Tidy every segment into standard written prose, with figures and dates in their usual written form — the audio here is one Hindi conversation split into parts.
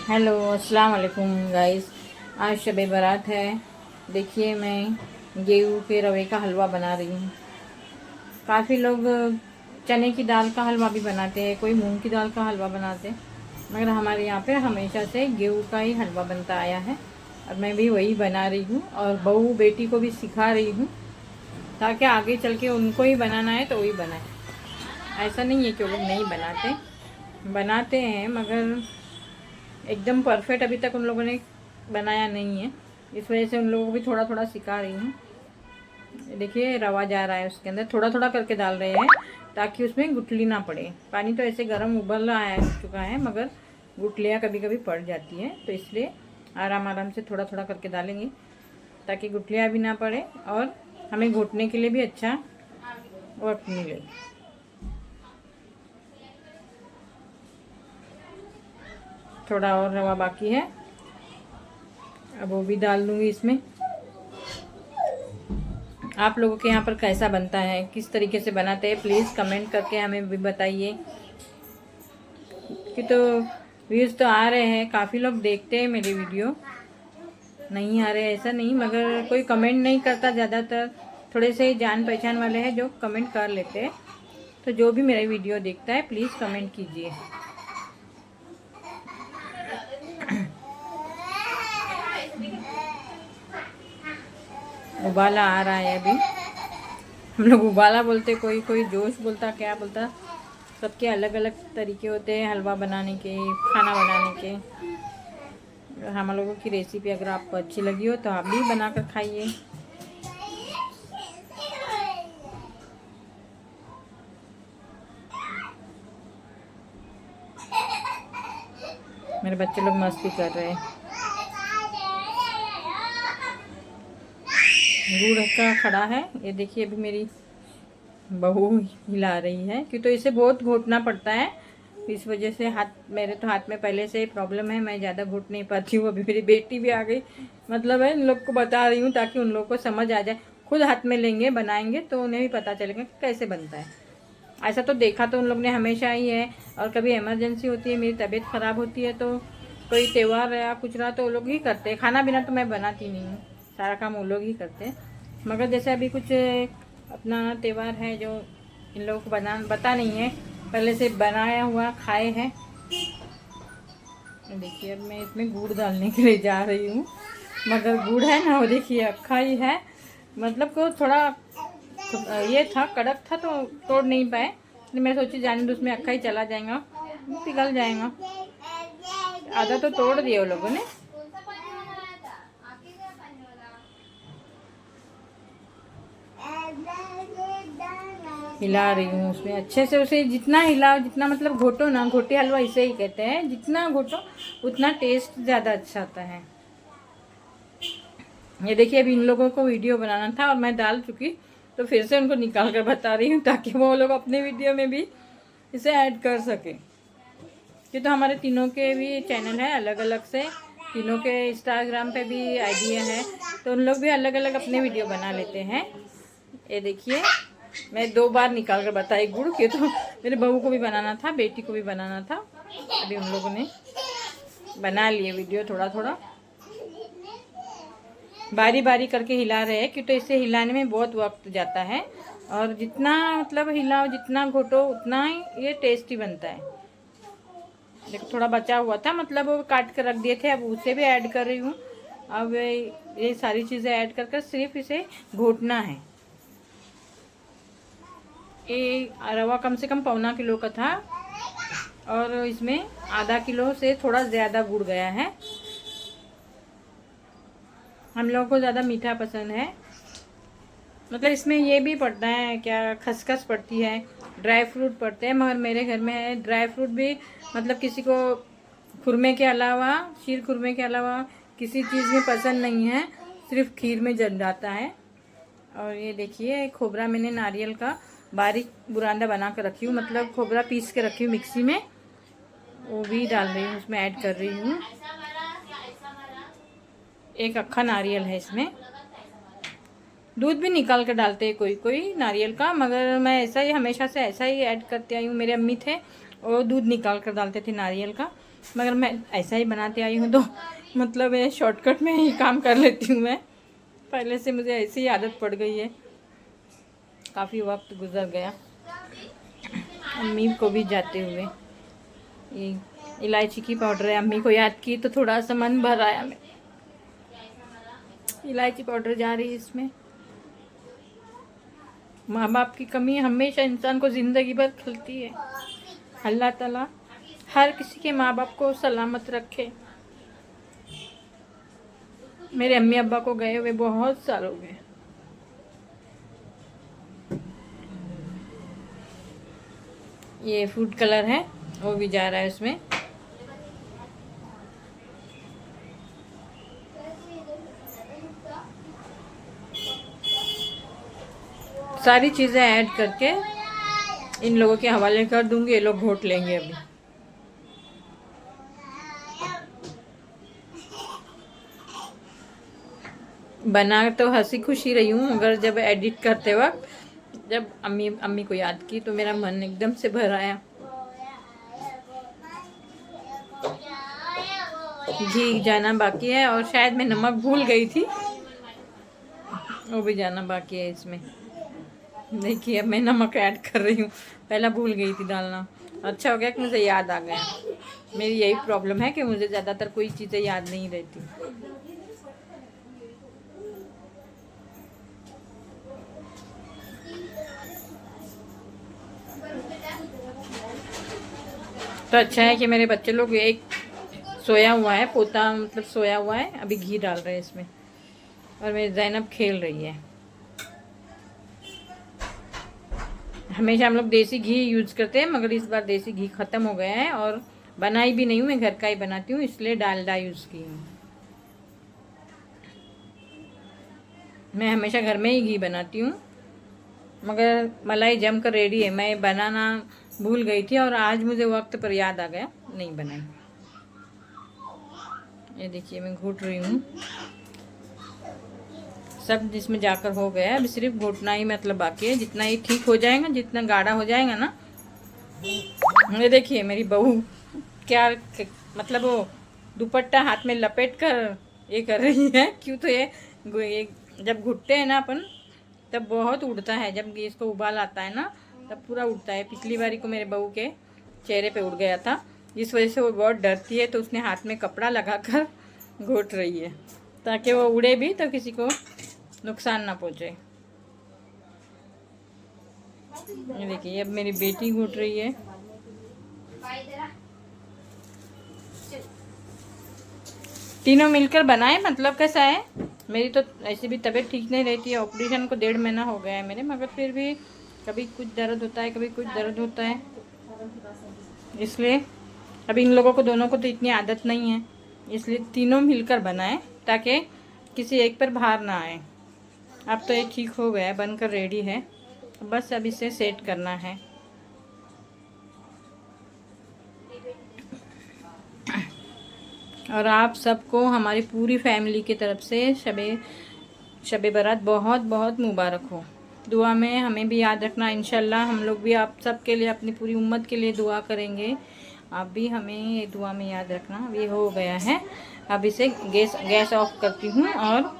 हेलो अस्सलाम वालेकुम गाइस। आज शब बारात है। देखिए मैं गेहूँ के रवे का हलवा बना रही हूँ। काफ़ी लोग चने की दाल का हलवा भी बनाते हैं, कोई मूंग की दाल का हलवा बनाते हैं, मगर हमारे यहाँ पे हमेशा से गेहूँ का ही हलवा बनता आया है और मैं भी वही बना रही हूँ और बहू बेटी को भी सिखा रही हूँ ताकि आगे चल के उनको ही बनाना है तो वही बनाए। ऐसा नहीं है कि वो लोग नहीं बनाते, बनाते हैं, मगर एकदम परफेक्ट अभी तक उन लोगों ने बनाया नहीं है। इस वजह से उन लोगों को भी थोड़ा थोड़ा सिखा रही हूँ। देखिए रवा जा रहा है, उसके अंदर थोड़ा थोड़ा करके डाल रहे हैं ताकि उसमें गुठली ना पड़े। पानी तो ऐसे गर्म उबल रहा है चुका है, मगर गुठलियाँ कभी कभी पड़ जाती हैं, तो इसलिए आराम आराम से थोड़ा थोड़ा करके डालेंगे ताकि गुठलियाँ भी ना पड़े और हमें घोटने के लिए भी अच्छा वक्त मिले। थोड़ा और रवा बाकी है, अब वो भी डाल दूँगी इसमें। आप लोगों के यहाँ पर कैसा बनता है, किस तरीके से बनाते हैं, प्लीज़ कमेंट करके हमें भी बताइए। कि तो व्यूज़ तो आ रहे हैं, काफ़ी लोग देखते हैं मेरे वीडियो, नहीं आ रहे ऐसा नहीं, मगर कोई कमेंट नहीं करता। ज़्यादातर थोड़े से जान पहचान वाले हैं जो कमेंट कर लेते हैं। तो जो भी मेरा वीडियो देखता है प्लीज़ कमेंट कीजिए। उबाला आ रहा है अभी। हम लोग उबाला बोलते, कोई कोई जोश बोलता, क्या बोलता। सबके अलग अलग तरीके होते हैं हलवा बनाने के, खाना बनाने के। हम लोगों की रेसिपी अगर आपको अच्छी लगी हो तो आप भी बनाकर खाइए। मेरे बच्चे लोग मस्ती कर रहे हैं। गुड़ का खड़ा है, ये देखिए अभी मेरी बहू हिला रही है कि तो इसे बहुत घोटना पड़ता है। इस वजह से मेरे तो हाथ में पहले से प्रॉब्लम है, मैं ज़्यादा घोट नहीं पाती हूँ। अभी मेरी बेटी भी आ गई, मतलब है इन लोग को बता रही हूँ ताकि उन लोग को समझ आ जाए। खुद हाथ में लेंगे बनाएंगे तो उन्हें भी पता चलेगा कि कैसे बनता है। ऐसा तो देखा तो उन लोग ने हमेशा ही है, और कभी इमरजेंसी होती है, मेरी तबीयत ख़राब होती है, तो कोई त्यौहार रहा कुछ रहा तो वो लोग ही करते हैं। खाना बिना तो मैं बनाती नहीं हूँ, सारा काम वो लोग ही करते हैं। मगर जैसे अभी कुछ अपना त्यौहार है जो इन लोगों को पता नहीं है, पहले से बनाया हुआ खाए हैं। देखिए अब मैं इसमें गुड़ डालने के लिए जा रही हूँ, मगर गुड़ है ना वो देखिए अक्खा ही है, मतलब को थोड़ा ये था, कड़क था तो तोड़ नहीं पाए, इसलिए मैं सोची जाने दो, उसमें अक्खा ही चला जाएगा, पिघल जाएगा। आधा तो तोड़ दिया वो लोगों ने। हिला रही हूँ उसमें अच्छे से, उसे जितना हिलाओ, जितना मतलब घोटो ना, घोटी हलवा इसे ही कहते हैं, जितना घोटो उतना टेस्ट ज़्यादा अच्छा आता है। ये देखिए अभी इन लोगों को वीडियो बनाना था और मैं डाल चुकी, तो फिर से उनको निकाल कर बता रही हूँ ताकि वो लोग अपने वीडियो में भी इसे ऐड कर सके। ये तो हमारे तीनों के भी चैनल है अलग अलग से, तीनों के इंस्टाग्राम पे भी आइडिया है, तो उन लोग भी अलग अलग अपने वीडियो बना लेते हैं। ये देखिए मैं 2 बार निकाल कर बताई गुड़ के, तो मेरे बहू को भी बनाना था, बेटी को भी बनाना था। अभी उन लोगों ने बना लिए वीडियो, थोड़ा थोड़ा बारी बारी करके हिला रहे हैं, क्योंकि तो इसे हिलाने में बहुत वक्त जाता है, और जितना मतलब हिलाओ, जितना घोटो उतना ही ये टेस्टी बनता है। देखो थोड़ा बचा हुआ था, मतलब वो काट कर रख दिए थे, अब उसे भी ऐड कर रही हूँ। अब ये सारी चीज़ें ऐड कर सिर्फ इसे घोटना है। ये रवा कम से कम 1.25 किलो का था, और इसमें आधा किलो से थोड़ा ज़्यादा गुड़ गया है। हम लोगों को ज़्यादा मीठा पसंद है, मतलब इसमें ये भी पड़ता है, क्या खसखस पड़ती है, ड्राई फ्रूट पड़ते हैं, मगर मेरे घर में है ड्राई फ्रूट भी, मतलब किसी को खुरमे के अलावा, शीर खुरमे के अलावा किसी चीज़ में पसंद नहीं है, सिर्फ खीर में जल जाता है। और ये देखिए खोबरा मैंने नारियल का बारीक बुरांदा बना कर रखी हूँ, मतलब खोबरा पीस के रखी हूँ मिक्सी में, वो भी डाल रही हूँ, उसमें ऐड कर रही हूँ। एक अक्खा नारियल है इसमें। दूध भी निकाल कर डालते हैं कोई कोई नारियल का, मगर मैं ऐसा ही हमेशा से ऐसा ही ऐड करते आई हूँ। मेरे अम्मी थे वो दूध निकाल कर डालते थे नारियल का, मगर मैं ऐसा ही बनाते आई हूँ, तो मतलब ये शॉर्टकट में ही काम कर लेती हूँ मैं। पहले से मुझे ऐसी ही आदत पड़ गई है, काफ़ी वक्त गुजर गया अम्मी को भी जाते हुए। ये इलायची की पाउडर है, अम्मी को याद की तो थोड़ा सा मन भर आया। मैं इलायची पाउडर जा रही है इसमें। माँ बाप की कमी हमेशा इंसान को ज़िंदगी भर खलती है। अल्लाह ताला हर किसी के माँ बाप को सलामत रखे। मेरे अम्मी अब्बा को गए हुए बहुत साल हो गए। ये फूड कलर है, वो भी जा रहा है उसमें। सारी चीज़ें ऐड करके इन लोगों के हवाले कर दूंगी, ये लोग घोट लेंगे अभी। बना तो हंसी खुशी रही हूँ, मगर जब एडिट करते वक्त जब अम्मी को याद की तो मेरा मन एकदम से भर आया। घी जाना बाकी है और शायद मैं नमक भूल गई थी, वो भी जाना बाकी है इसमें। देखिए अब मैं नमक ऐड कर रही हूँ, पहला भूल गई थी डालना। अच्छा हो गया कि मुझे याद आ गया। मेरी यही प्रॉब्लम है कि मुझे ज़्यादातर कोई चीज़ें याद नहीं रहती। तो अच्छा है कि मेरे बच्चे लोग, एक सोया हुआ है पोता, मतलब सोया हुआ है, अभी घी डाल रहे हैं इसमें, और मेरी ज़ैनब खेल रही है। हमेशा हम लोग देसी घी यूज़ करते हैं, मगर इस बार देसी घी ख़त्म हो गया है और बनाई भी नहीं हूँ, मैं घर का ही बनाती हूँ, इसलिए डालडा यूज़ की हूँ। मैं हमेशा घर में ही घी बनाती हूँ, मगर मलाई जम कर रेडी है। मैं बनाना भूल गई थी और आज मुझे वक्त पर याद आ गया, नहीं बनाई। ये देखिए मैं घोट रही हूँ, सब जिसमें जाकर हो गया, अभी सिर्फ घोटना ही मतलब बाकी है। जितना ये ठीक हो जाएगा, जितना गाढ़ा हो जाएगा ना। ये देखिए मेरी बहू क्या मतलब वो दुपट्टा हाथ में लपेट कर ये कर रही है। क्यों, तो ये जब घुटते हैं ना अपन, तब बहुत उड़ता है। जब गैस को उबाल आता है ना, तब पूरा उड़ता है। पिछली बारी को मेरे बहू के चेहरे पे उड़ गया था, जिस वजह से वो बहुत डरती है, तो उसने हाथ में कपड़ा लगाकर घोट रही है, ताकि वो उड़े भी तो किसी को नुकसान ना पहुँचे। ये देखिए अब मेरी बेटी घोट रही है। तीनों मिलकर बनाए, मतलब कैसा है, मेरी तो ऐसी भी तबीयत ठीक नहीं रहती है। ऑपरेशन को 1.5 महीना हो गया है मेरे, मगर फिर भी कभी कुछ दर्द होता है, कभी कुछ दर्द होता है, इसलिए अभी इन लोगों को दोनों को तो इतनी आदत नहीं है, इसलिए तीनों मिलकर बनाए ताकि किसी एक पर भार ना आए। अब तो ये ठीक हो गया है, बनकर रेडी है, बस अब इसे सेट करना है। और आप सबको हमारी पूरी फैमिली की तरफ से शबे बारात बहुत बहुत मुबारक हो। दुआ में हमें भी याद रखना, इंशाल्लाह हम लोग भी आप सब के लिए, अपनी पूरी उम्मत के लिए दुआ करेंगे। आप भी हमें ये दुआ में याद रखना। अब ये हो गया है, अब इसे गैस ऑफ करती हूँ और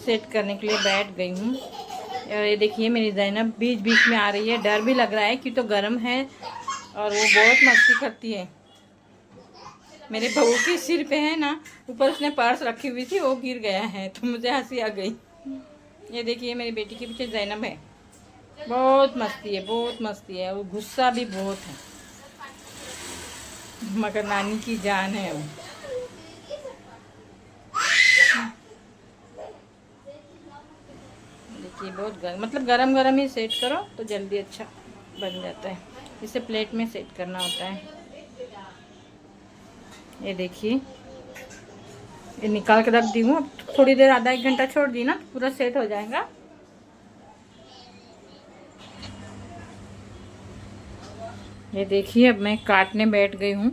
सेट करने के लिए बैठ गई हूँ। और ये देखिए मेरी ज़ैनब बीच बीच में आ रही है, डर भी लग रहा है कि तो गर्म है और वो बहुत मस्ती करती है। मेरे बहू के सिर पे है ना, ऊपर उसने पर्स रखी हुई थी, वो गिर गया है, तो मुझे हंसी आ गई। ये देखिए मेरी बेटी के पीछे ज़ैनब है, बहुत मस्ती है, बहुत मस्ती है, और गुस्सा भी बहुत है, मगर नानी की जान है वो। देखिए बहुत गर्म, मतलब गरम गरम ही सेट करो तो जल्दी अच्छा बन जाता है। इसे प्लेट में सेट करना होता है। ये देखिए ये निकाल के रख दी हूँ, अब थोड़ी देर, आधा 1 घंटा छोड़ दी ना, तो पूरा सेट हो जाएगा। ये देखिए अब मैं काटने बैठ गई हूँ,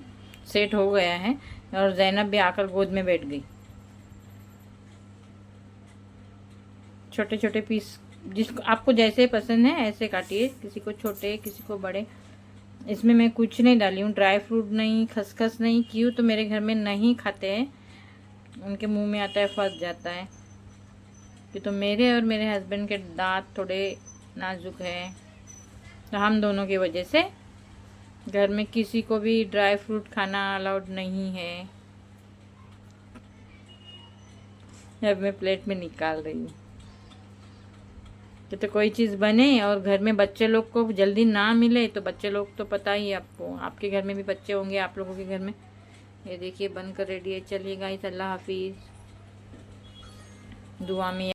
सेट हो गया है, और ज़ैनब भी आकर गोद में बैठ गई। छोटे छोटे पीस जिसको आपको जैसे पसंद है ऐसे काटिए, किसी को छोटे किसी को बड़े, इसमें मैं कुछ नहीं डाली हूँ, ड्राई फ्रूट नहीं, खसखस नहीं। क्यों? तो मेरे घर में नहीं खाते हैं, उनके मुंह में आता है, फंस जाता है। कि तो मेरे और मेरे हस्बैंड के दांत थोड़े नाजुक है, तो हम दोनों की वजह से घर में किसी को भी ड्राई फ्रूट खाना अलाउड नहीं है। अब मैं प्लेट में निकाल रही हूँ। तो कोई चीज़ बने और घर में बच्चे लोग को जल्दी ना मिले, तो बच्चे लोग तो पता ही है आपको, आपके घर में भी बच्चे होंगे, आप लोगों के घर में। ये देखिए बनकर रेडी है। चलिए गाइस, अल्लाह हाफिज़, दुआ में